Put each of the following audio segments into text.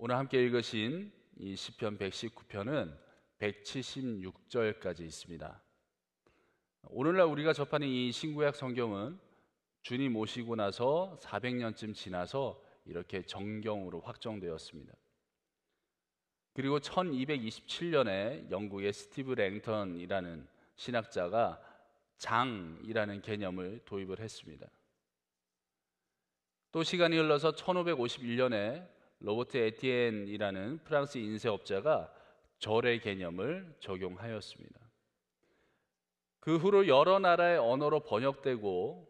오늘 함께 읽으신 이 시편 119편은 176절까지 있습니다. 오늘날 우리가 접하는 이 신구약 성경은 주님 오시고 나서 400년쯤 지나서 이렇게 정경으로 확정되었습니다. 그리고 1227년에 영국의 스티브 랭턴이라는 신학자가 장이라는 개념을 도입을 했습니다. 또 시간이 흘러서 1551년에 로버트 에티엔이라는 프랑스 인쇄업자가 절의 개념을 적용하였습니다. 그 후로 여러 나라의 언어로 번역되고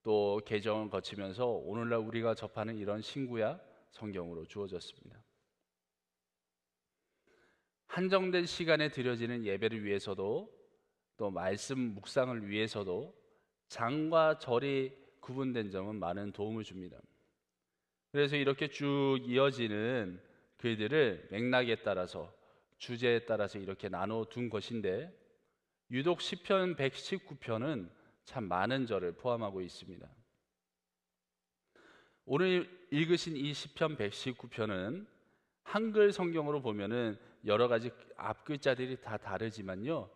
또 개정을 거치면서 오늘날 우리가 접하는 이런 신구약 성경으로 주어졌습니다. 한정된 시간에 드려지는 예배를 위해서도 또 말씀 묵상을 위해서도 장과 절이 구분된 점은 많은 도움을 줍니다. 그래서 이렇게 쭉 이어지는 글들을 맥락에 따라서 주제에 따라서 이렇게 나눠 둔 것인데 유독 시편 119편은 참 많은 절을 포함하고 있습니다. 오늘 읽으신 이 시편 119편은 한글 성경으로 보면은 여러 가지 앞글자들이 다 다르지만요,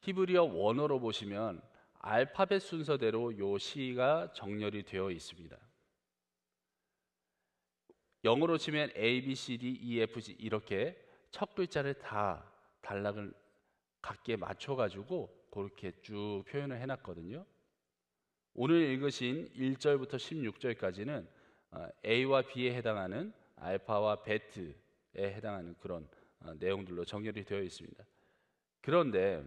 히브리어 원어로 보시면 알파벳 순서대로 요 시가 정렬이 되어 있습니다. 영어로 치면 A, B, C, D, E, F, G 이렇게 첫 글자를 다 단락을 각기에 맞춰가지고 그렇게 쭉 표현을 해놨거든요. 오늘 읽으신 1절부터 16절까지는 A와 B에 해당하는 알파와 베트에 해당하는 그런 내용들로 정렬이 되어 있습니다. 그런데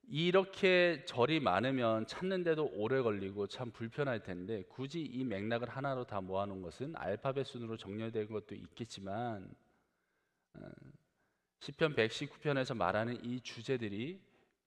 이렇게 절이 많으면 찾는데도 오래 걸리고 참 불편할 텐데 굳이 이 맥락을 하나로 다 모아놓은 것은 알파벳 순으로 정렬된 것도 있겠지만 시편 119편에서 말하는 이 주제들이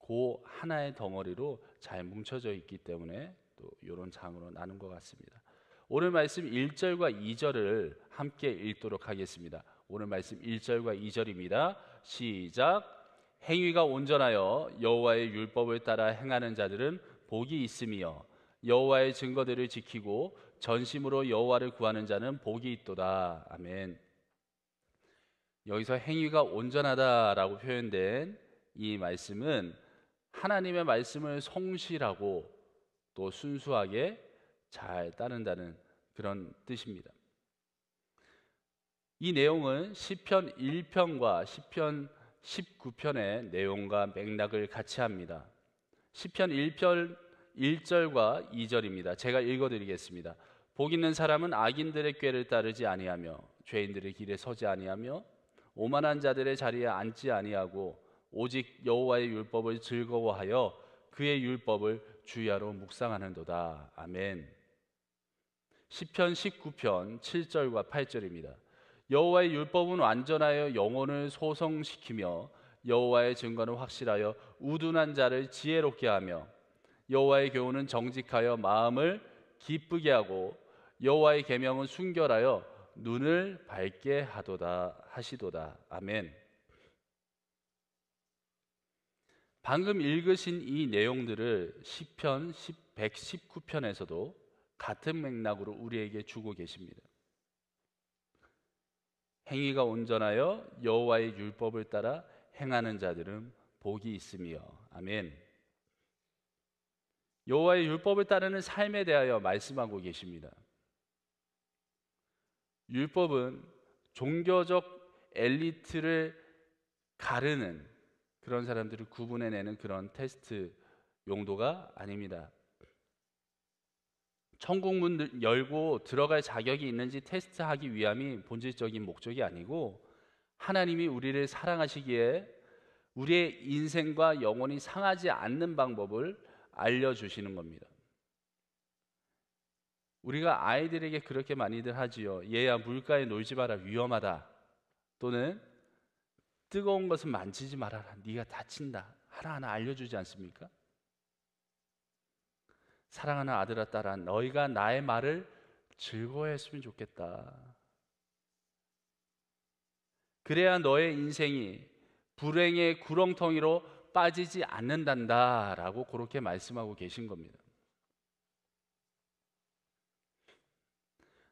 그 하나의 덩어리로 잘 뭉쳐져 있기 때문에 또 이런 장으로 나눈 것 같습니다. 오늘 말씀 1절과 2절을 함께 읽도록 하겠습니다. 오늘 말씀 1절과 2절입니다. 시작. 행위가 온전하여 여호와의 율법을 따라 행하는 자들은 복이 있으며 여호와의 증거들을 지키고 전심으로 여호와를 구하는 자는 복이 있도다. 아멘. 여기서 행위가 온전하다라고 표현된 이 말씀은 하나님의 말씀을 성실하고 또 순수하게 잘 따른다는 그런 뜻입니다. 이 내용은 시편 1편과 시편 19편의 내용과 맥락을 같이 합니다. 시편 1편 1절과 2절입니다. 제가 읽어드리겠습니다. 복 있는 사람은 악인들의 꾀를 따르지 아니하며 죄인들의 길에 서지 아니하며 오만한 자들의 자리에 앉지 아니하고 오직 여호와의 율법을 즐거워하여 그의 율법을 주야로 묵상하는도다. 아멘. 시편 19편 7절과 8절입니다. 여호와의 율법은 완전하여 영혼을 소성시키며 여호와의 증거는 확실하여 우둔한 자를 지혜롭게 하며 여호와의 교훈은 정직하여 마음을 기쁘게 하고 여호와의 계명은 순결하여 눈을 밝게 하시도다. 아멘. 방금 읽으신 이 내용들을 시편 119편에서도 같은 맥락으로 우리에게 주고 계십니다. 행위가 온전하여 여호와의 율법을 따라 행하는 자들은 복이 있으며 아멘. 여호와의 율법을 따르는 삶에 대하여 말씀하고 계십니다. 율법은 종교적 엘리트를 가르는 그런 사람들을 구분해내는 그런 테스트 용도가 아닙니다. 천국 문 열고 들어갈 자격이 있는지 테스트하기 위함이 본질적인 목적이 아니고 하나님이 우리를 사랑하시기에 우리의 인생과 영혼이 상하지 않는 방법을 알려주시는 겁니다. 우리가 아이들에게 그렇게 많이들 하지요. 얘야 물가에 놀지 마라 위험하다. 또는 뜨거운 것은 만지지 말아라 네가 다친다. 하나하나 알려주지 않습니까? 사랑하는 아들아 딸아 너희가 나의 말을 즐거워했으면 좋겠다. 그래야 너의 인생이 불행의 구렁텅이로 빠지지 않는단다 라고 그렇게 말씀하고 계신 겁니다.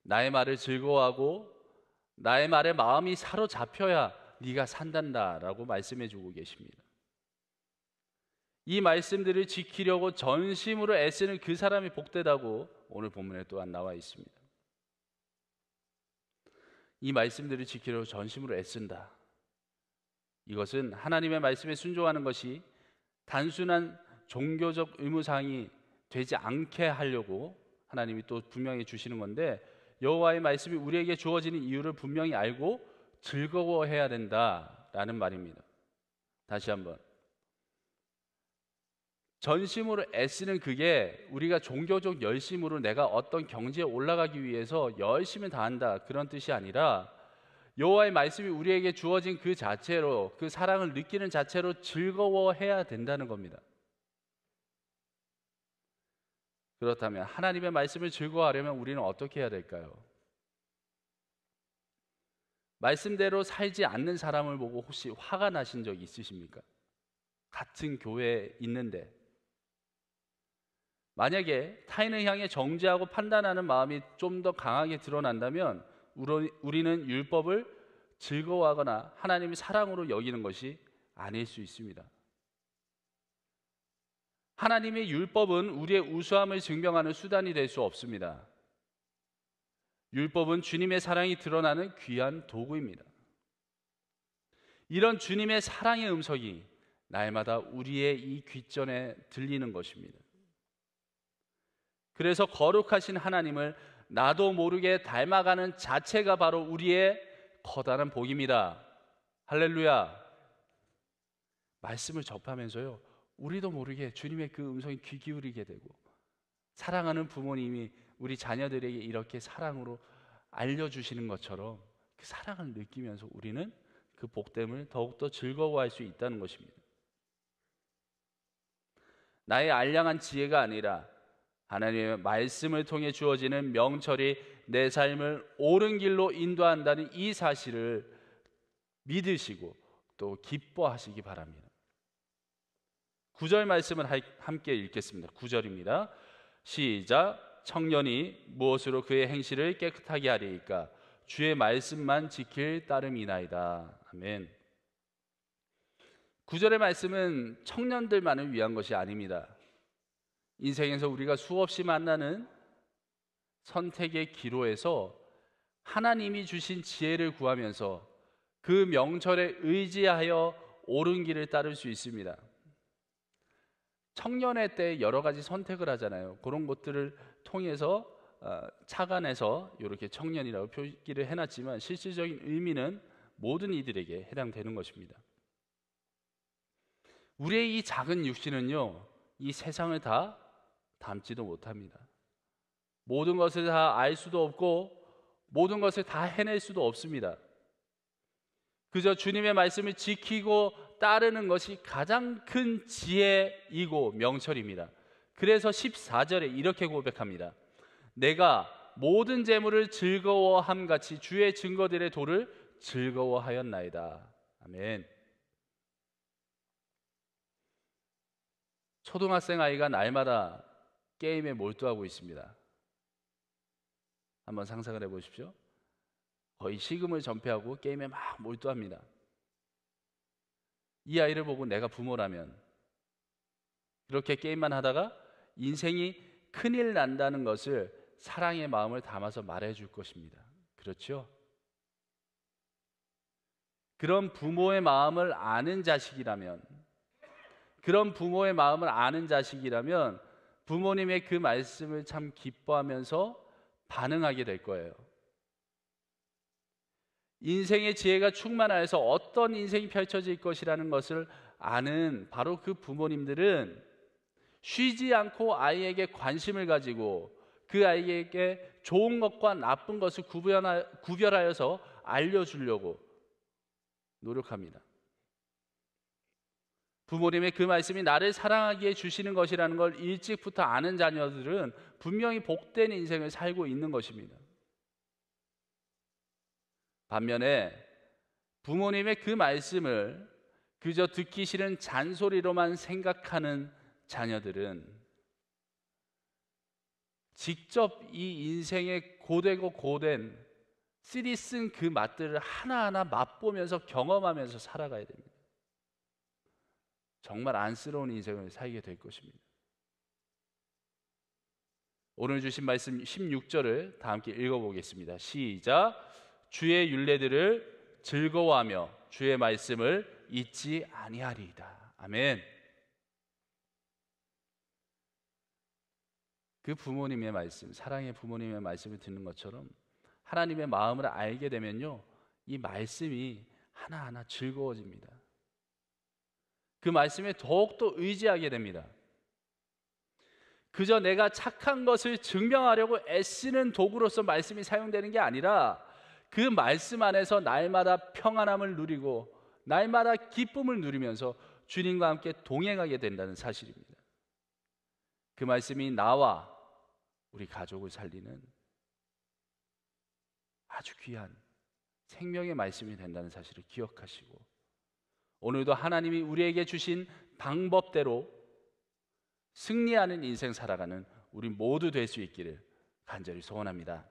나의 말을 즐거워하고 나의 말에 마음이 사로잡혀야 네가 산단다라고 말씀해 주고 계십니다. 이 말씀들을 지키려고 전심으로 애쓰는 그 사람이 복되다고 오늘 본문에 또한 나와 있습니다. 이 말씀들을 지키려고 전심으로 애쓴다. 이것은 하나님의 말씀에 순종하는 것이 단순한 종교적 의무사항이 되지 않게 하려고 하나님이 또 분명히 주시는 건데, 여호와의 말씀이 우리에게 주어지는 이유를 분명히 알고 즐거워해야 된다라는 말입니다. 다시 한번, 전심으로 애쓰는 그게 우리가 종교적 열심으로 내가 어떤 경지에 올라가기 위해서 열심히 다한다 그런 뜻이 아니라, 여호와의 말씀이 우리에게 주어진 그 자체로, 그 사랑을 느끼는 자체로 즐거워해야 된다는 겁니다. 그렇다면 하나님의 말씀을 즐거워하려면 우리는 어떻게 해야 될까요? 말씀대로 살지 않는 사람을 보고 혹시 화가 나신 적 있으십니까? 같은 교회에 있는데 만약에 타인을 향해 정죄하고 판단하는 마음이 좀 더 강하게 드러난다면 우리는 율법을 즐거워하거나 하나님의 사랑으로 여기는 것이 아닐 수 있습니다. 하나님의 율법은 우리의 우수함을 증명하는 수단이 될 수 없습니다. 율법은 주님의 사랑이 드러나는 귀한 도구입니다. 이런 주님의 사랑의 음성이 날마다 우리의 이 귓전에 들리는 것입니다. 그래서 거룩하신 하나님을 나도 모르게 닮아가는 자체가 바로 우리의 커다란 복입니다. 할렐루야. 말씀을 접하면서요, 우리도 모르게 주님의 그 음성에 귀 기울이게 되고, 사랑하는 부모님이 우리 자녀들에게 이렇게 사랑으로 알려주시는 것처럼 그 사랑을 느끼면서 우리는 그 복됨을 더욱더 즐거워할 수 있다는 것입니다. 나의 알량한 지혜가 아니라 하나님의 말씀을 통해 주어지는 명철이 내 삶을 옳은 길로 인도한다는 이 사실을 믿으시고 또 기뻐하시기 바랍니다. 9절 말씀을 함께 읽겠습니다. 9절입니다. 시작. 청년이 무엇으로 그의 행실을 깨끗하게 하리이까? 주의 말씀만 지킬 따름이나이다. 아멘. 9절의 말씀은 청년들만을 위한 것이 아닙니다. 인생에서 우리가 수없이 만나는 선택의 기로에서 하나님이 주신 지혜를 구하면서 그 명철에 의지하여 옳은 길을 따를 수 있습니다. 청년의 때 여러 가지 선택을 하잖아요. 그런 것들을 통해서 착안해서 이렇게 청년이라고 표기를 해놨지만 실질적인 의미는 모든 이들에게 해당되는 것입니다. 우리의 이 작은 육신은요, 이 세상을 다 담지도 못합니다. 모든 것을 다 알 수도 없고 모든 것을 다 해낼 수도 없습니다. 그저 주님의 말씀을 지키고 따르는 것이 가장 큰 지혜이고 명철입니다. 그래서 14절에 이렇게 고백합니다. 내가 모든 재물을 즐거워함 같이 주의 증거들의 도를 즐거워하였나이다. 아멘. 초등학생 아이가 날마다 게임에 몰두하고 있습니다. 한번 상상을 해보십시오. 거의 식음을 전폐하고 게임에 막 몰두합니다. 이 아이를 보고 내가 부모라면 그렇게 게임만 하다가 인생이 큰일 난다는 것을 사랑의 마음을 담아서 말해줄 것입니다. 그렇죠? 그런 부모의 마음을 아는 자식이라면, 부모님의 그 말씀을 참 기뻐하면서 반응하게 될 거예요. 인생의 지혜가 충만하여서 어떤 인생이 펼쳐질 것이라는 것을 아는 바로 그 부모님들은 쉬지 않고 아이에게 관심을 가지고 그 아이에게 좋은 것과 나쁜 것을 구별하여서 알려주려고 노력합니다. 부모님의 그 말씀이 나를 사랑하기에 주시는 것이라는 걸 일찍부터 아는 자녀들은 분명히 복된 인생을 살고 있는 것입니다. 반면에 부모님의 그 말씀을 그저 듣기 싫은 잔소리로만 생각하는 자녀들은 직접 이 인생의 고되고 고된 쓰리쓴 그 맛들을 하나하나 맛보면서 경험하면서 살아가야 됩니다. 정말 안쓰러운 인생을 살게 될 것입니다. 오늘 주신 말씀 16절을 다 함께 읽어보겠습니다. 시작. 주의 율례들을 즐거워하며 주의 말씀을 잊지 아니하리이다. 아멘. 그 부모님의 말씀, 사랑의 부모님의 말씀을 듣는 것처럼 하나님의 마음을 알게 되면요, 이 말씀이 하나하나 즐거워집니다. 그 말씀에 더욱더 의지하게 됩니다. 그저 내가 착한 것을 증명하려고 애쓰는 도구로서 말씀이 사용되는 게 아니라 그 말씀 안에서 날마다 평안함을 누리고 날마다 기쁨을 누리면서 주님과 함께 동행하게 된다는 사실입니다. 그 말씀이 나와 우리 가족을 살리는 아주 귀한 생명의 말씀이 된다는 사실을 기억하시고 오늘도 하나님이 우리에게 주신 방법대로 승리하는 인생 살아가는 우리 모두 될 수 있기를 간절히 소원합니다.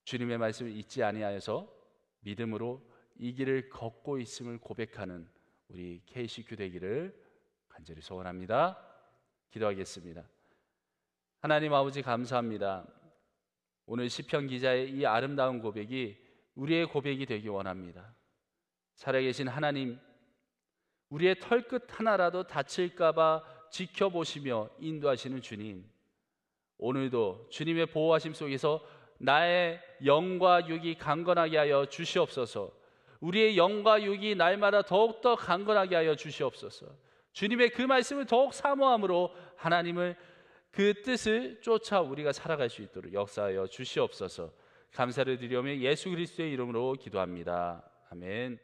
주님의 말씀을 잊지 아니하여서 믿음으로 이 길을 걷고 있음을 고백하는 우리 KCQ 되기를 간절히 소원합니다. 기도하겠습니다. 하나님 아버지 감사합니다. 오늘 시편 기자의 이 아름다운 고백이 우리의 고백이 되기 원합니다. 살아계신 하나님, 우리의 털끝 하나라도 다칠까봐 지켜보시며 인도하시는 주님, 오늘도 주님의 보호하심 속에서 나의 영과 육이 강건하게 하여 주시옵소서. 우리의 영과 육이 날마다 더욱더 강건하게 하여 주시옵소서. 주님의 그 말씀을 더욱 사모함으로 하나님을 그 뜻을 쫓아 우리가 살아갈 수 있도록 역사하여 주시옵소서. 감사를 드리오며 예수 그리스도의 이름으로 기도합니다. 아멘.